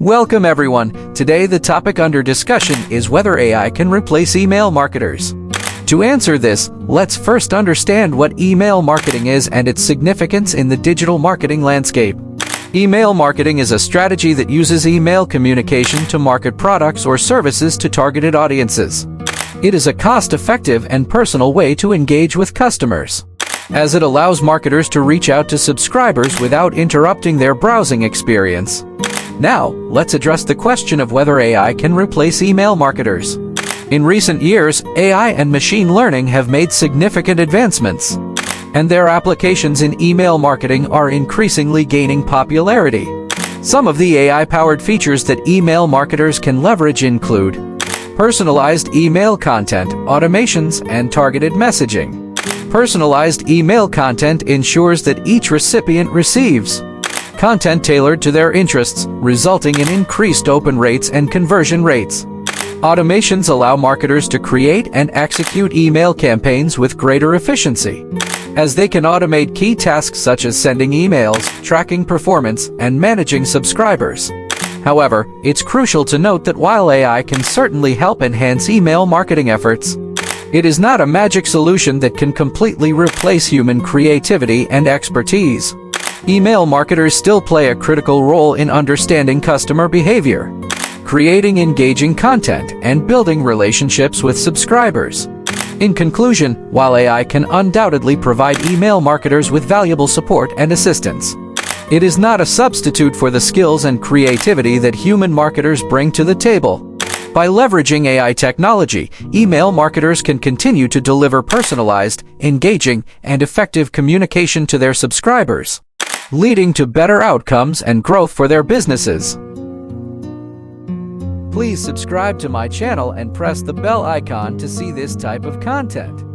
Welcome everyone. Today the topic under discussion is whether AI can replace email marketers. To answer this, let's first understand what email marketing is and its significance in the digital marketing landscape. Email marketing is a strategy that uses email communication to market products or services to targeted audiences. It is a cost-effective and personal way to engage with customers, as it allows marketers to reach out to subscribers without interrupting their browsing experience. Now, let's address the question of whether AI can replace email marketers. In recent years, AI and machine learning have made significant advancements, and their applications in email marketing are increasingly gaining popularity. Some of the AI-powered features that email marketers can leverage include personalized email content, automations, and targeted messaging. Personalized email content ensures that each recipient receives content tailored to their interests, resulting in increased open rates and conversion rates. Automations allow marketers to create and execute email campaigns with greater efficiency, as they can automate key tasks such as sending emails, tracking performance, and managing subscribers. However, it's crucial to note that while AI can certainly help enhance email marketing efforts, it is not a magic solution that can completely replace human creativity and expertise. Email marketers still play a critical role in understanding customer behavior, creating engaging content, and building relationships with subscribers. In conclusion, while AI can undoubtedly provide email marketers with valuable support and assistance, it is not a substitute for the skills and creativity that human marketers bring to the table. By leveraging AI technology, email marketers can continue to deliver personalized, engaging, and effective communication to their subscribers, leading to better outcomes and growth for their businesses. Please subscribe to my channel and press the bell icon to see this type of content.